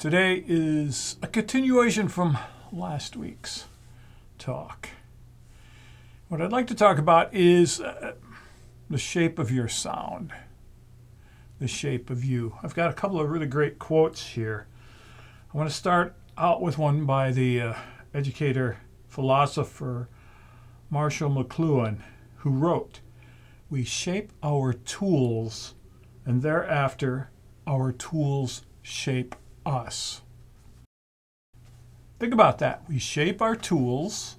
Today is a continuation from last week's talk. What I'd like to talk about is the shape of your sound, the shape of you. I've got a couple of really great quotes here. I want to start out with one by the educator, philosopher Marshall McLuhan, who wrote, "We shape our tools, and thereafter our tools shape us." Think about that. We shape our tools,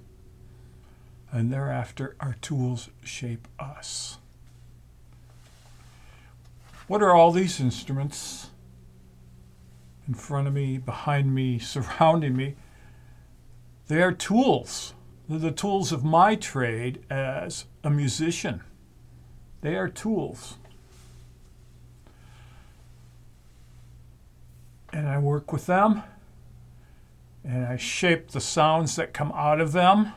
and thereafter our tools shape us. What are all these instruments in front of me, behind me, surrounding me? They are tools. They're the tools of my trade as a musician. They are tools. And I work with them, and I shape the sounds that come out of them,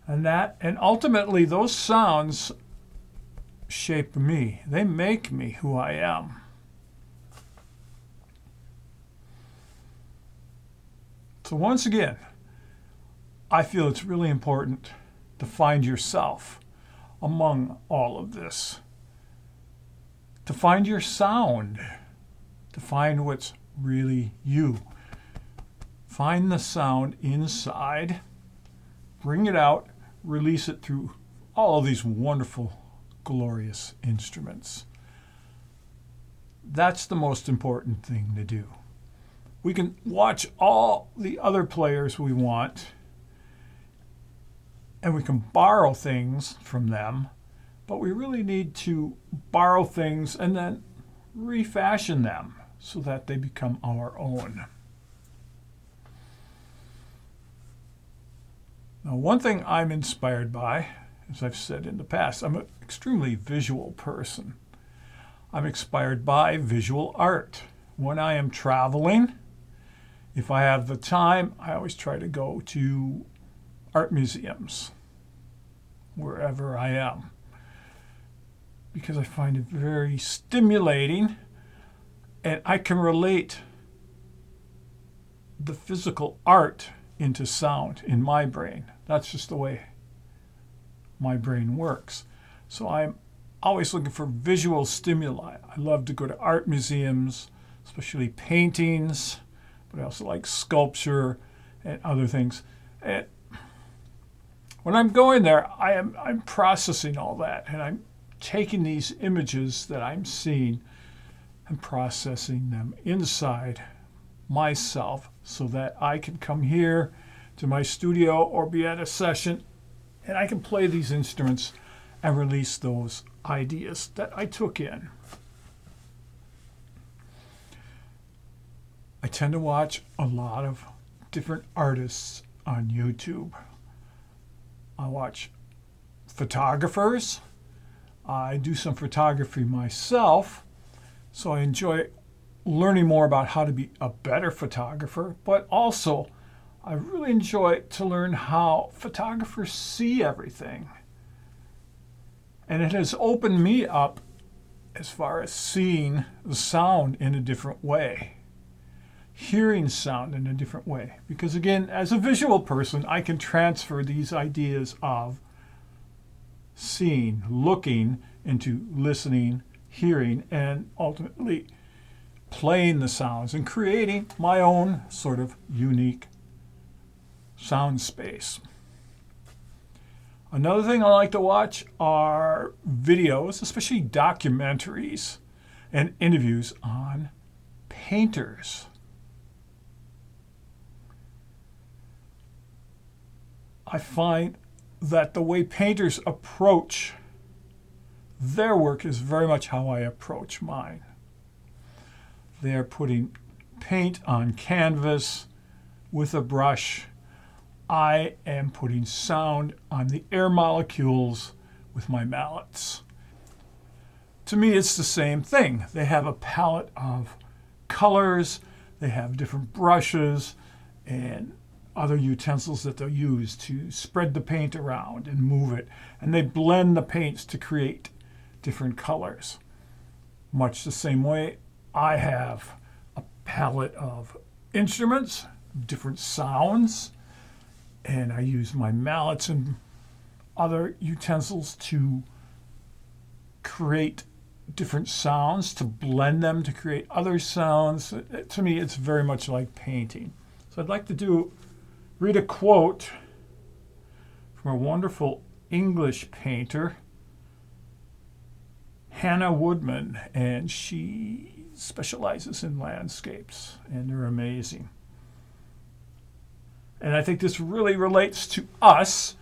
and ultimately those sounds shape me. They make me who I am. So once again, I feel it's really important to find yourself among all of this, to find your sound, to find what's really you. Find the sound inside, bring it out, release it through all of these wonderful, glorious instruments. That's the most important thing to do. We can watch all the other players we want, and we can borrow things from them, but we really need to borrow things and then refashion them so that they become our own. Now, one thing I'm inspired by, as I've said in the past, I'm an extremely visual person. I'm inspired by visual art. When I am traveling, if I have the time, I always try to go to art museums, wherever I am, because I find it very stimulating, and I can relate the physical art into sound in my brain. That's just the way my brain works. So I'm always looking for visual stimuli. I love to go to art museums, especially paintings, but I also like sculpture and other things. And when I'm going there, I'm processing all that, and I'm taking these images that I'm seeing and processing them inside myself so that I can come here to my studio or be at a session and I can play these instruments and release those ideas that I took in. I tend to watch a lot of different artists on YouTube. I watch photographers. I do some photography myself, so I enjoy learning more about how to be a better photographer, but also I really enjoy to learn how photographers see everything. And it has opened me up as far as seeing the sound in a different way, hearing sound in a different way. Because again, as a visual person, I can transfer these ideas of seeing, looking, into listening, hearing, and ultimately playing the sounds and creating my own sort of unique sound space. Another thing I like to watch are videos, especially documentaries and interviews on painters. I find that the way painters approach their work is very much how I approach mine. They're putting paint on canvas with a brush. I am putting sound on the air molecules with my mallets. To me, it's the same thing. They have a palette of colors, they have different brushes and other utensils that they'll use to spread the paint around and move it. And they blend the paints to create different colors. Much the same way, I have a palette of instruments, different sounds, and I use my mallets and other utensils to create different sounds, to blend them to create other sounds. To me, it's very much like painting. So I'd like to read a quote from a wonderful English painter, Hannah Woodman, and she specializes in landscapes, and they're amazing. And I think this really relates to us.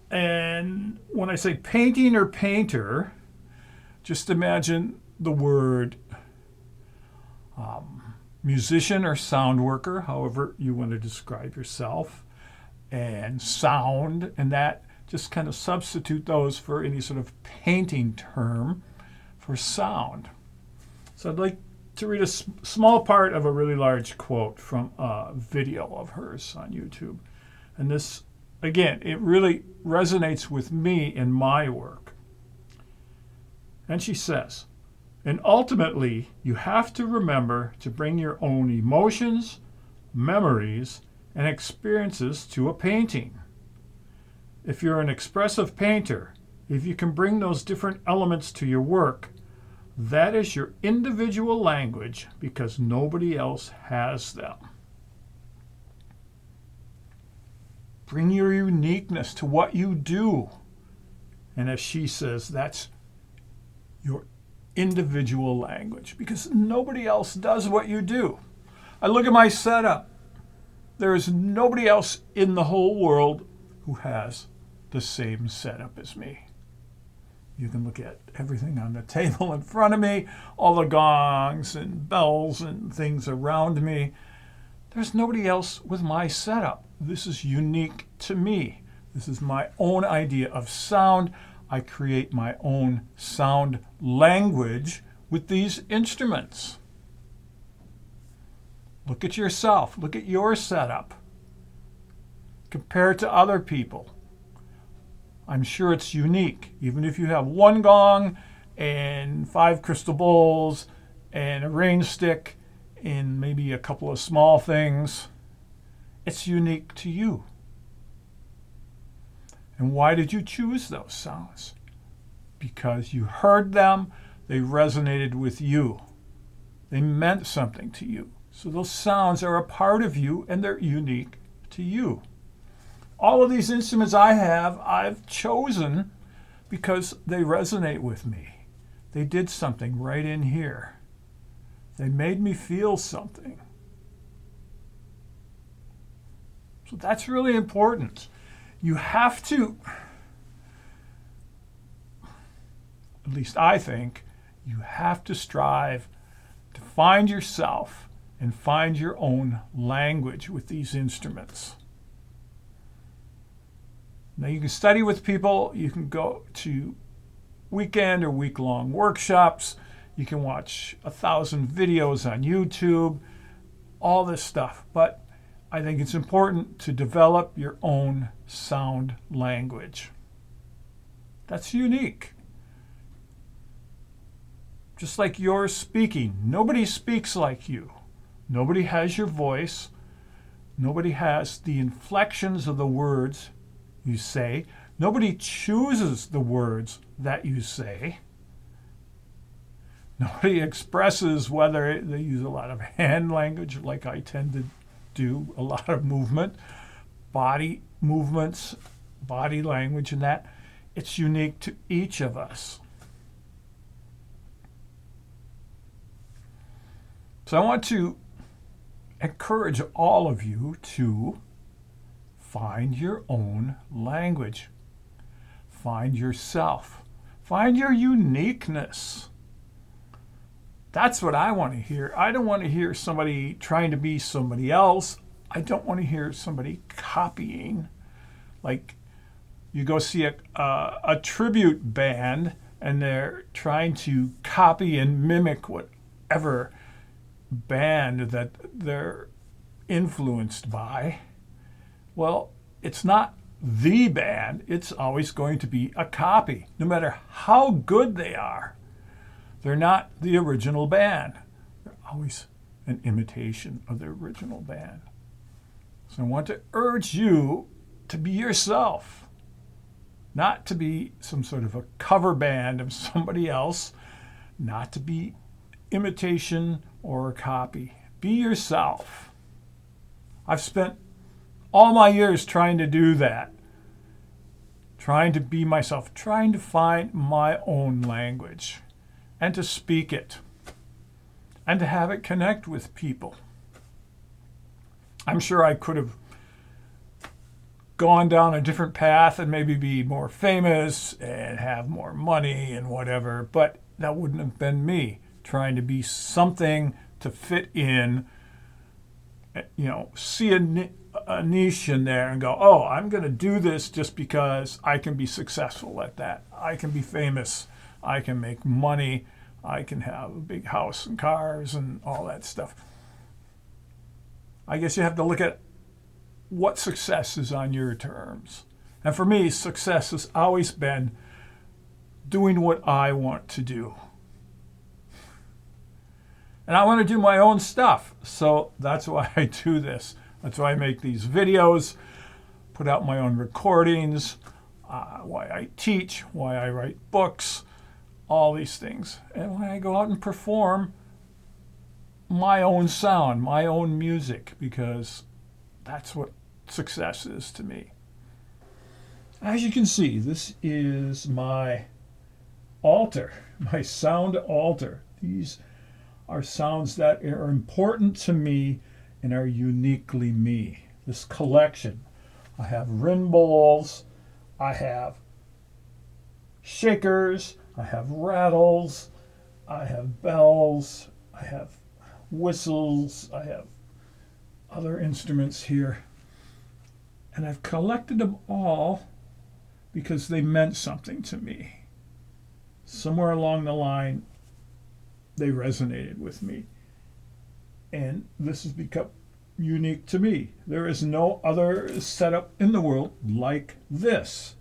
And when I say painting or painter, just imagine the word musician or sound worker, however you want to describe yourself, and sound, and that just kind of substitute those for any sort of painting term for sound. So I'd like to read a small part of a really large quote from a video of hers on YouTube. And this, again, it really resonates with me in my work. And she says, and ultimately, you have to remember to bring your own emotions, memories, and experiences to a painting. If you're an expressive painter, if you can bring those different elements to your work, that is your individual language because nobody else has them. Bring your uniqueness to what you do. And as she says, that's your individual language because nobody else does what you do. I look at my setup. There is nobody else in the whole world who has the same setup as me. You can look at everything on the table in front of me, all the gongs and bells and things around me. There's nobody else with my setup. This is unique to me. This is my own idea of sound. I create my own sound language with these instruments. Look at yourself. Look at your setup. Compare it to other people. I'm sure it's unique. Even if you have one gong and 5 crystal bowls and a rain stick and maybe a couple of small things, it's unique to you. And why did you choose those sounds? Because you heard them, they resonated with you. They meant something to you. So those sounds are a part of you and they're unique to you. All of these instruments I've chosen because they resonate with me. They did something right in here. They made me feel something. So that's really important. You have to, at least I think, you have to strive to find yourself and find your own language with these instruments. Now you can study with people, you can go to weekend or week-long workshops, you can watch 1,000 videos on YouTube, all this stuff. But I think it's important to develop your own sound language. That's unique. Just like you're speaking, nobody speaks like you. Nobody has your voice. Nobody has the inflections of the words you say. Nobody chooses the words that you say. Nobody expresses whether they use a lot of hand language like I tend to do, a lot of movement, body movements, body language, and that. It's unique to each of us. So I want to encourage all of you to find your own language. Find yourself. Find your uniqueness. That's what I want to hear. I don't want to hear somebody trying to be somebody else. I don't want to hear somebody copying. Like you go see a tribute band and they're trying to copy and mimic whatever band that they're influenced by. Well, it's not the band. It's always going to be a copy, no matter how good they are. They're not the original band. They're always an imitation of the original band. So I want to urge you to be yourself, not to be some sort of a cover band of somebody else, not to be imitation or a copy. Be yourself. I've spent all my years trying to do that, trying to be myself, trying to find my own language and to speak it and to have it connect with people. I'm sure I could have gone down a different path and maybe be more famous and have more money and whatever, but that wouldn't have been me trying to be something to fit in, see a niche in there and go, oh, I'm going to do this just because I can be successful at that. I can be famous. I can make money. I can have a big house and cars and all that stuff. I guess you have to look at what success is on your terms. And for me, success has always been doing what I want to do. And I want to do my own stuff. So that's why I do this. That's why I make these videos, put out my own recordings, why I teach, why I write books, all these things. And why I go out and perform my own sound, my own music, because that's what success is to me. As you can see, this is my altar, my sound altar. These are sounds that are important to me and are uniquely me. This collection. I have rim bowls, I have shakers, I have rattles, I have bells, I have whistles, I have other instruments here. And I've collected them all because they meant something to me. Somewhere along the line, they resonated with me. And this has become unique to me. There is no other setup in the world like this.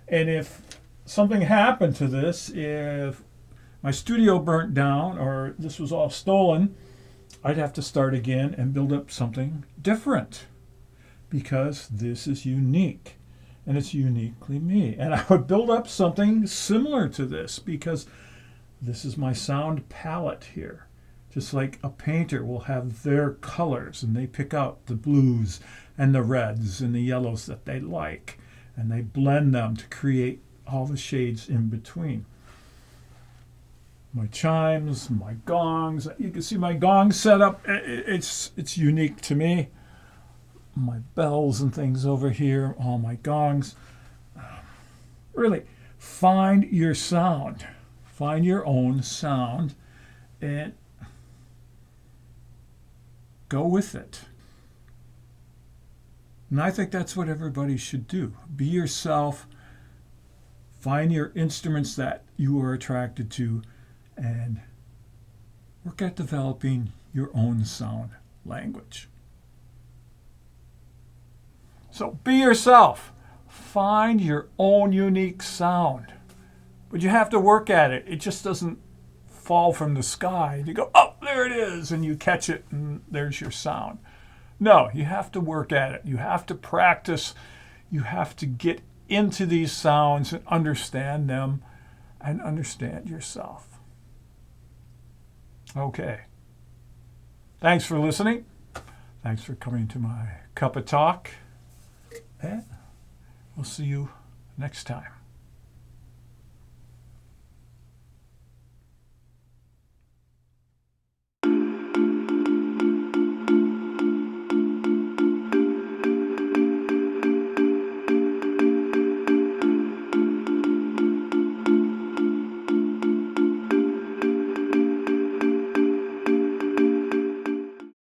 And if something happened to this, if my studio burnt down or this was all stolen, I'd have to start again and build up something different because this is unique and it's uniquely me. And I would build up something similar to this because this is my sound palette here. Just like a painter will have their colors and they pick out the blues and the reds and the yellows that they like and they blend them to create all the shades in between. My chimes, my gongs, you can see my gong setup, it's unique to me. My bells and things over here, all my gongs. Really, find your sound. Find your own sound and go with it. And I think that's what everybody should do. Be yourself. Find your instruments that you are attracted to and work at developing your own sound language. So be yourself. Find your own unique sound. But you have to work at it. It just doesn't fall from the sky. You go, oh, there it is, and you catch it, and there's your sound. No, you have to work at it. You have to practice. You have to get into these sounds and understand them and understand yourself. Okay. Thanks for listening. Thanks for coming to my cup of talk. And we'll see you next time.